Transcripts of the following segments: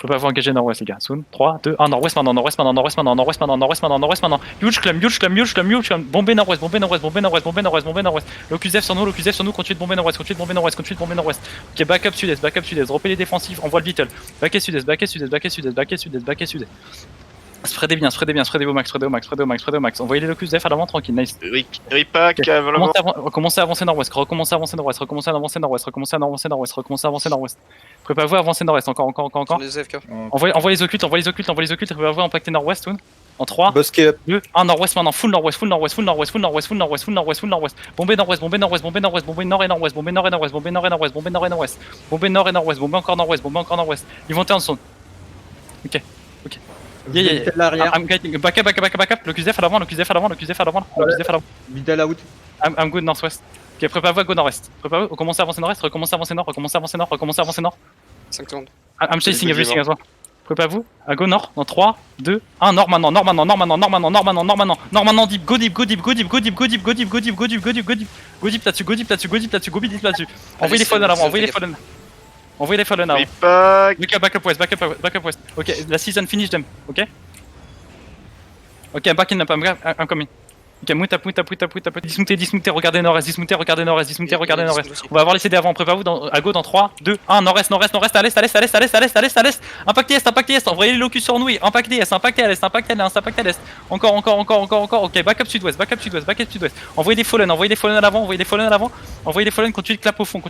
Faut pas vous engager nord-ouest les gars. Soon. 3, 2, 1, nord-ouest maintenant, nord-ouest maintenant, nord-ouest maintenant, nord-ouest maintenant, nord-ouest maintenant, nord-ouest maintenant. Huge clam, huge clam, huge clam, huge clam. Bombez nord-ouest, bombez nord-ouest, bombez nord-ouest, bombez nord-ouest, bombez nord-ouest. Locus F sur nous, locus F sur nous, continue de bomber nord-ouest, continue de bomber nord-ouest, continue de bomber nord-ouest. Ok, backup sud-est, backup sud-est, dropez les défensifs, envoie le Beetle. Back sud-est, back sud-est, back sud-est, back sud-est, back sud-est. Spreadez bien, spreadez bien, spreadez au max, spreadez au max, spreadez au max, spreadez au max. Envoyez les locus F à l'avant tranquille, nice. Repack, Recommencez à avancer nord-ouest, recommencez à avancer nord-ouest, recommencez à avancer nord-ouest, recommencez à avancer nord-ouest, recommencez à avancer nord-ouest. Préparez-vous à avancer nord-ouest, encore. Envoyez les occultes, préparez-vous à impacter nord-ouest, Toon. En 3, 2, 1, nord-ouest maintenant, full nord-ouest, full nord-ouest, full nord-ouest, full nord-ouest, full nord-ouest, full nord-ouest, full nord-ouest. Bombez nord-ouest, bombez nord-ouest, bombez nord-ouest, bombez nord et nord-ouest, bombez nord et nord-ouest, bombez nord et nord-ouest, bombez nord et nord-ouest, bombez nord et nord-ouest, bombez encore nord-ouest, bombez encore nord-ouest. Ils vont en zone. Ok. I'm getting back up, locus F à l'avant, locus F à l'avant, locus F à l'avant, locus F à l'avant. Vital out. I'm good northwest. Ok, préparez-vous à go nord-est. Préparez-vous, recommencez à avancer nord-est, recommencez à avancer nord, recommencez à avancer nord, recommencez à avancer nord. 5 secondes. I'm chasing everything as well. Préparez-vous à go nord dans 3, 2, 1, nord maintenant, nord maintenant, nord maintenant, nord maintenant, nord maintenant, nord maintenant, nord maintenant, deep, go deep, go deep, go deep, go deep, go deep, go deep, go deep, go deep, go deep, go deep, go deep là-dessus, go deep là-dessus, go deep là-dessus, go deep là-dessus. Envoyez les fallen à l'avant, envoyez les fallen. Envoyez les fallen à l'avant. Back up west, back up west. Ok, la season finish them, ok? Ok, back in up, I'm coming. Ok, mount up. Dismoutez, regardez nord-est. On va avoir les CD avant, préparez-vous à go dans 3, 2, 1, nord-est, à l'est. Impact est, envoyez les locus sur nous, impact est, impact à l'est. Encore. Ok, back up sud-ouest. Envoyez des fallen à l'avant, envoyez les fallen, continuez de clap au fond,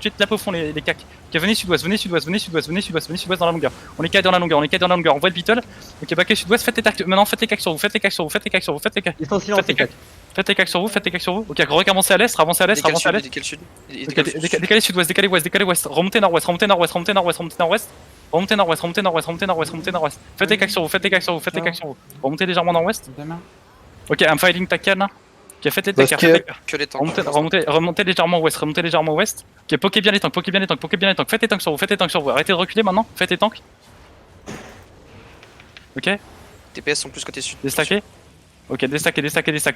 les cacs. Ok, venez sud-ouest dans la longueur. On les caille dans la longueur, envoyez le beetle. Ok, back sud-ouest, faites les cacs sur vous, faites les cacs. Ils sont en silence, les cacs. Faites les cacs sur vous. Ok, avancez à l'est. Décalez sud-ouest, décalez ouest. Remontez nord-ouest. Faites les cacs sur vous. Remontez légèrement nord-ouest. Ok, I'm fighting Takan là. Ok, faites les tackers. Remontez légèrement ouest. Ok, pokez bien les tanks. Faites les tanks sur vous. Arrêtez de reculer maintenant. Faites les tanks. Ok. TPS sont plus côté sud. Déstaquez. Ok, déstaquez.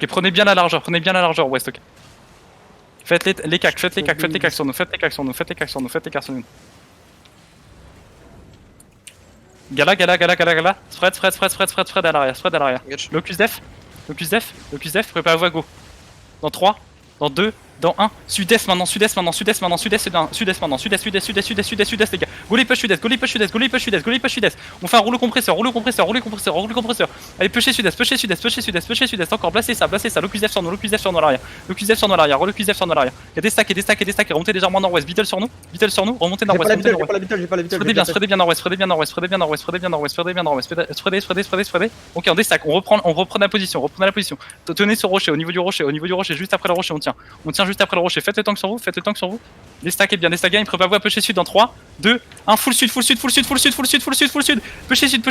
Prenez bien la largeur ouest, ok. Faites les cacs sur nous. Gala. Spread à l'arrière. Locus def, préparez-vous à go. Dans 3, dans 2, dans 1, sud-est maintenant, sud-est, les gars. Go les push sud-est. On fait un rouleau compresseur. Allez, pushez sud-est, encore, placez ça, locus F sur nous, à l'arrière. Locus F sur nous à l'arrière. Il y a déstaquez, remontez légèrement nord-ouest, Beetle sur nous, remontez nord-ouest. J'ai pas la vitale. Spreadez bien nord-ouest. Spreadez. Ok, on déstack, on reprend la position. Tenez sur rocher, au niveau du rocher, juste après le rocher, on tient juste après le rocher. Faites le tank sur vous. Déstackez bien, il préparez-vous à pusher sud dans 3, 2, 1, full sud. Pusher sud,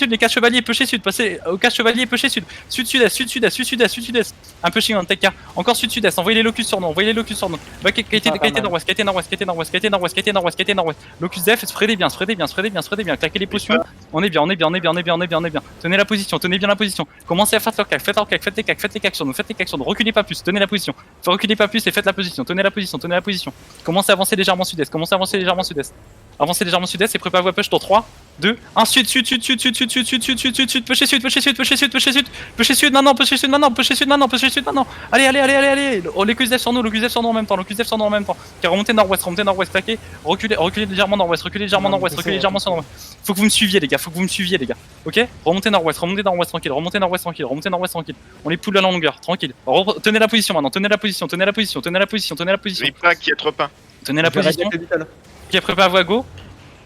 les caches chevaliers, pusher sud, passez au cache chevalier, pusher sud. Sud-sud-est. Un pushing en tech car. Encore sud-sud-est, envoyez les locus sur nous. Qualité nord-ouest. Locus def, spreadez bien. Claquez les potions. On est bien. Tenez bien la position. Commencez à faire leur cac, faites les cacs sur nous. Reculez pas plus, tenez la position. Reculez pas plus et faites la position. Tenez la position. Commencez à avancer légèrement sud-est. Avancez légèrement sud-est et préparez-vous à push dans 3, 2, 1, sud. Pushez sud maintenant. Allez. Oh, les QSF sur nous en même temps. Car remontez nord-ouest, claquez. Reculez légèrement nord-ouest, sur nord-ouest. Faut que vous me suiviez, les gars. Ok? Remontez nord-ouest tranquille. On les poule à la longueur, tranquille. Tenez la position maintenant, tenez la position. Repack qui est trop peint. Tenez la position. Ok, préparez-vous à go.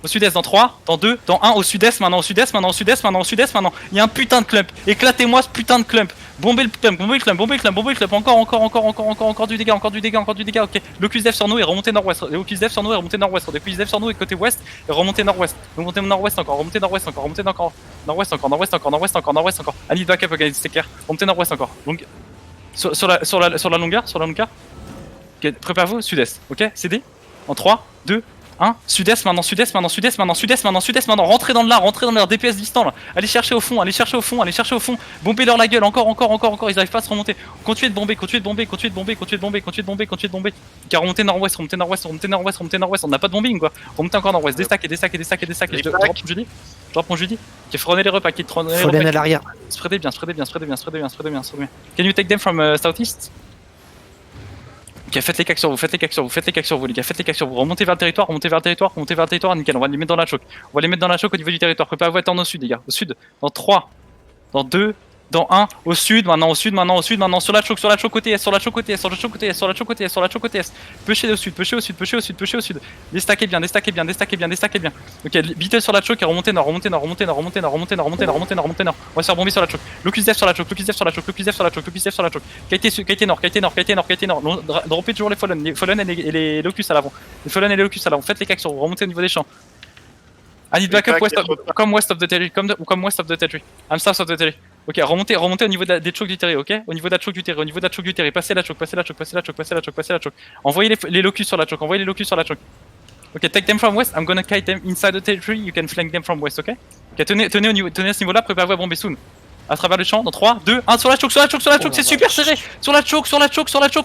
Au sud-est dans 3, dans 2, dans 1, au sud-est maintenant. Il y a un putain de clump. Éclatez-moi ce putain de clump. Bombez le clump. Encore du dégât. Ok. Locus def sur nous et remontez nord-ouest. Depuis def sur nous et côté ouest et remontez nord-ouest. Remontez nord-ouest encore. Nord-ouest. Allez, backup, ok, c'est clair. Remontez nord-ouest encore. Donc, sur la longueur. Ok, préparez-vous, sud-est. Ok, CD. En 3, 2, 1, sud-est, maintenant sud-est, maintenant sud-est, maintenant sud-est, maintenant sud-est, maintenant rentrez dans leur DPS distant là. Allez chercher au fond, allez chercher au fond, allez chercher au fond. Bombez leur la gueule, encore, ils arrivent pas à se remonter. Continuez de bomber, continuez de bomber, continuez de bomber, continuez de bomber, continuez de bomber, continuez de bomber. Car remontez nord-ouest, remontez nord-ouest, remontez nord-ouest, remontez nord-ouest. On n'a pas de bombing quoi. Remontez encore nord-ouest, déstacker, déstacker, déstacker, déstacker. Je drop mon Judy. Je drop mon Judy. Qui frônez les repas, qui frônez les repas. Faut à l'arrière. Spreadez bien, spreadez bien, spreadez bien, spreadez bien, spreadez bien, spreadez bien. Can you take them from southeast? Ok, faites les cacs sur vous, faites les cacs sur vous, faites les cacs sur vous, les gars, faites les cacs sur vous. Remontez vers le territoire, remontez vers le territoire, remontez vers le territoire, nickel. On va les mettre dans la choke. On va les mettre dans la choke au niveau du territoire. Préparez-vous à attendre au sud, les gars. Au sud. Dans 3, dans 2, dans 1, au sud, maintenant au sud, maintenant au sud, maintenant sur la choke côté S, sur la choke côté S, sur la choke côté S, sur la choke côté S, sur la choke côté S. Pêchez au sud, pêchez au sud, pêchez au sud, pêchez au sud. Déstaquez bien, déstaquez bien, déstaquez bien, déstaquez bien. Ok, Beatle sur la choke et remontez nord, remontez nord, remontez nord, remontez nord, remontez nord, remontez nord, remontez nord, remontez nord. On va se faire bomber sur la choke. Locus Def sur la choke, Locus Def sur la choke, Locus Def sur la choke, Locus Def sur la choke. Qualité nord, qualité nord, qualité nord, qualité nord. Droppez toujours les Fallen et les Locus à l'avant. Les Fallen et les Locus à l'avant. Faites les cacs sur vous, remontez au niveau des champs. I need backup west of the territory, comme west of the territory. I'm south of the territory. Ok, remontez au niveau des chokes du terrain, ok? Au niveau de la choke du terrain, au niveau de la choke du terrain. Passez la choke, passez la choke, passez la choke, passez la choke, passez la choke. Envoyez les locus sur la choke, envoyez les locus sur la choke. Ok, take them from west, I'm gonna kite them inside the territory, you can flank them from west, ok? Ok, tenez à ce niveau-là, préparez-vous à bomber soon. À travers le champ, dans 3, 2, 1, sur la choke, c'est super serré! Sur la choke, on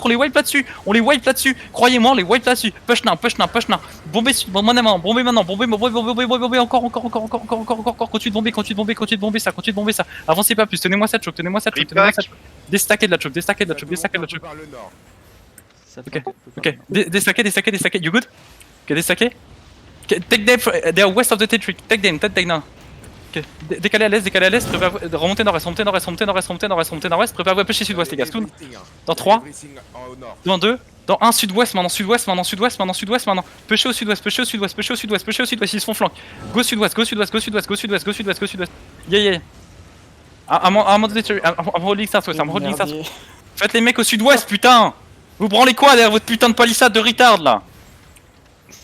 les wipe là-dessus, croyez-moi, on les wipe là-dessus. Push now, bombez maintenant, bombez encore, continue de bomber ça. Avancez pas plus, tenez-moi cette choke. Déstackez de la choke. Ok, déstackez, you good? Ok, déstackez. Take them, they are west of the territory, take them now. Ok, décalez à l'est, remontez nord-est, préparez-vous à pêcher sud-ouest les gars, soon. Dans 3, dans 2, dans 1, sud-ouest, maintenant, pêchez au sud-ouest, ils se font flank. Go sud-ouest. Yeah. I'm holding southwest, Faites les mecs au sud-ouest, putain. Vous branlez quoi derrière votre putain de palissade de retard là?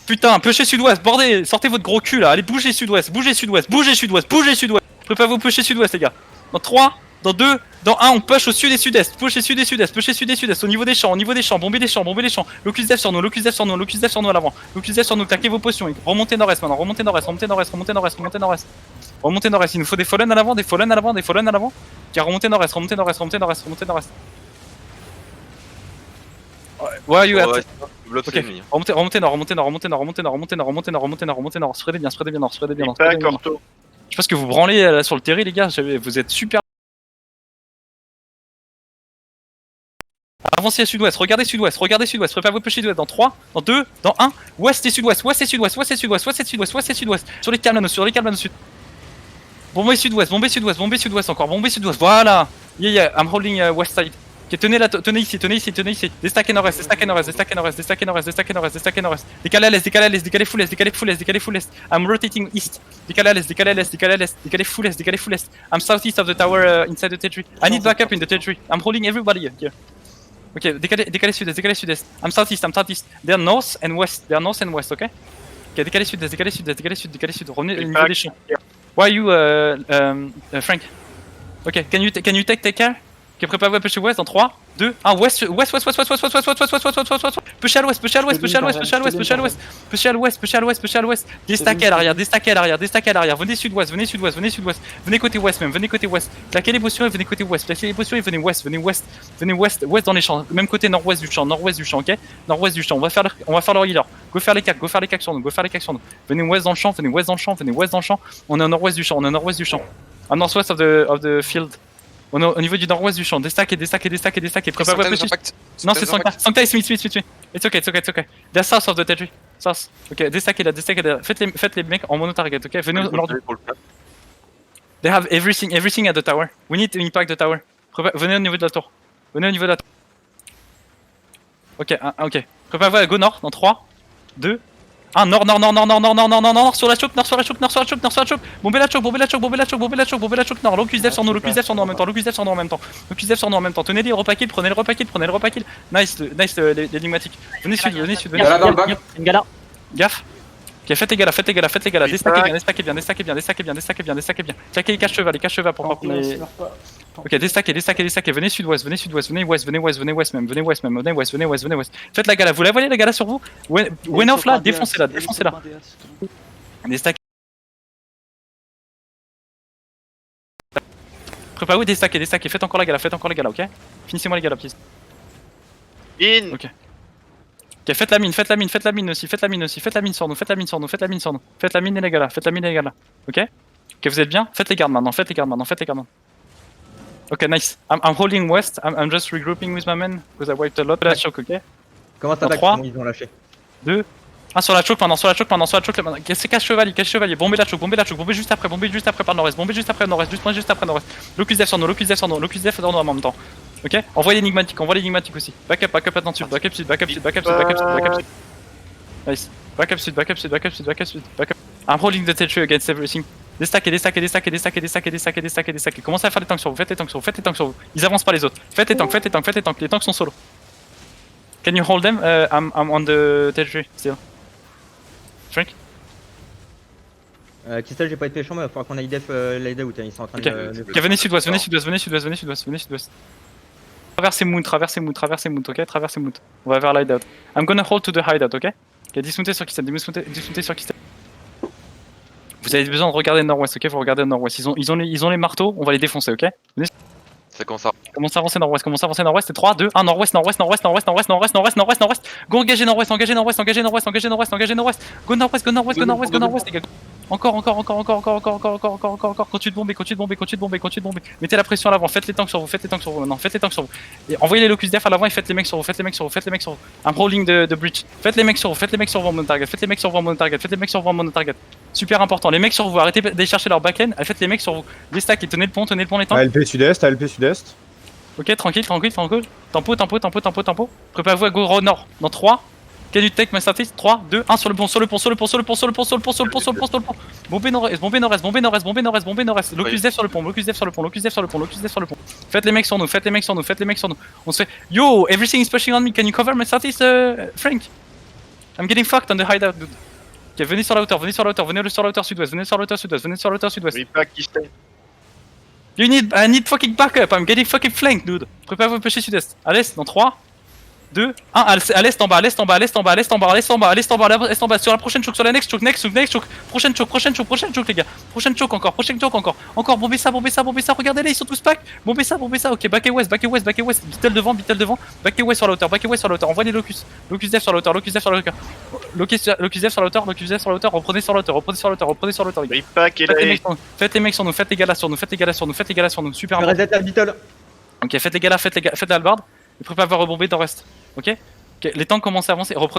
Putain, pêchez sud-ouest, bordel, sortez votre gros cul là, allez bougez sud-ouest. Préparez-vous pêcher sud-ouest les gars. Dans 3, dans 2, dans 1, on push au sud et sud-est, pêchez sud et sud-est, au niveau des champs, bombez les champs. Locus Def sur nous à l'avant. Locus Def sur nous, claquez vos potions, remontez nord-est maintenant, remontez nord-est, il nous faut des Fallen à l'avant, car remontez nord-est. Ouais, you have ok, remontez nord, spreadez bien nord. Je sais pas ce que vous branlez là sur le terrain les gars, vous êtes super. Avancez à sud-ouest, regardez sud-ouest, préparez-vous à pêcher sud-ouest dans 3, dans 2, dans 1, ouest et sud-ouest, sur les calmes au sud. Bombez sud-ouest encore, voilà. Yeah, I'm holding west side. Ok, tenez ici. Déstaquez nord-est. Décalez à l'est, full est. I'm rotating east. Décalez à l'est, décalez full est. I'm southeast of the tower inside the territory. I need backup in the territory. I'm holding everybody here. Ok, décalez sud-est. I'm southeast. They're north and west, ok? Ok, décalez sud-est. Revenez au niveau des champs. Why you, Frank? Ok, can you take care? Ok, préparez-vous à pêcher ouest dans 3, 2, 1, ouest. Pêchez à l'ouest. Déstaquez à l'arrière. Venez sud-ouest. Venez côté ouest. Claquez les potions et venez côté ouest. Venez ouest dans les champs. Même côté nord-ouest du champ, ok? Nord-ouest du champ. On va faire leur healer. Go faire les cacs sur nous. Venez ouest dans le champ. On est au nord-ouest du champ. À northwest of the field. On est au niveau du nord-ouest du champ, déstaquez. Préparez-vous à pêcher. Non, c'est Sancta et Smith. It's okay. They're south of the territory. South. Ok, déstaquez là. Faites les mecs en mono-target, ok? Venez au nord. They have everything at the tower. We need to impact the tower. Venez au niveau de la tour. Ok, préparez-vous à go nord dans 3, 2, 1, nord, sur la choke. Bombez la choke, nord. Locus Def sur nous en même temps. Tenez les repackills, prenez le repackil. Nice, l'énigmatique. Venez sud. Gala dans le bac. Gaffe. Ok, faites les gars là, déstackez bien. Checkez les caches cheval pour pas prendre les... Ok, déstackez, venez sud-ouest, venez west même. Faites la gala, vous la voyez la gala sur vous? Win off là, défoncez-la. Déstackez. Préparez-vous, déstackez, faites encore la gala, ok? Finissez-moi les gala, please. In. Ok. Ok, faites la mine aussi, faites la mine sur nous. Faites la mine et les gars là, ok? Ok, vous êtes bien? Faites les gardes maintenant. Ok, nice. I'm holding west, I'm just regrouping with my men, because I wiped a lot. La choke, ok? Comment ça attaque? Ils ont lâché. 2, 1 sur la choke maintenant, c'est cache chevalier, bombez la choke, bombez juste après par nord-est, juste après nord-est. Locus def sur nous, en même temps. Ok, envoyez l'énigmatique aussi. Backup attention, backup sud. Nice. Backup sud. I'm holding the tree against everything. Déstackez. Commencez à faire les tanks sur vous, faites les tanks sur vous. Ils avancent pas les autres. Faites les tanks, les tanks sont solo. Can you hold them? I'm on the territory still. Frank? Kistel, j'ai pas été méchant, mais il va falloir qu'on aille def l'AIDA où ils sont en train de... Ok, venez sud-ouest. Traversez Moon, ok? Traversez Moon. On va vers l'hideout. I'm gonna hold to the hideout, ok? Ok, dismounter sur Kistel. Vous avez besoin de regarder le nord-ouest, ok? Faut regarder le nord-ouest. Ils ont les marteaux, on va les défoncer, ok? Venez. Ça commence à... Commence à avancer nord-ouest, c'est 3, 2, 1, nord-ouest. Go engager nord-ouest. Go nord-ouest, les gars. Encore. Continue de bomber. Mettez la pression à l'avant, faites les tanks sur vous maintenant, Et envoyez les locus def à l'avant et faites les mecs sur vous, I'm rolling the bridge. Faites les mecs sur vous en mono target. Super important, les mecs sur vous, arrêtez d'aller chercher leur backend, faites les mecs sur vous. Les stacks et tenez le pont les tanks. ALP sud-est. Ok, tranquille. Tempo. Préparez-vous à go nord. Dans 3. Can you take my status? 3, 2, 1 sur le pont. Bombez nord-est. Locus def sur le pont. Faites les mecs sur nous. On se fait... Yo, everything is pushing on me. Can you cover my status, Frank? I'm getting fucked on the hideout, dude. Ok, venez sur la hauteur sud-ouest. Repack Kistel. I need fucking backup, I'm getting fucking flanked, dude. Préparez-vous à pêcher sud-est. À l'est, dans 3, 2, 1, à l'est en bas. Sur la prochaine choke, sur la next choke. Prochaine choke, les gars. Prochaine choke encore. Encore, bombez ça, regardez-les, ils sont tous pack. Bombez ça, ok, back west. Bitel devant. Backez west sur la hauteur. Envoyez les locus def sur la hauteur. Locus def sur la hauteur. Reprenez sur la hauteur. Les gars. Repack et la... Faites les mecs sur nous, faites les gars là sur nous. Super important. Reset la Beetle. Ok, faites les gars là, faites la hallebarde. Et préparez-vous à rebomber dans le reste. Ok, les tanks commencent à avancer.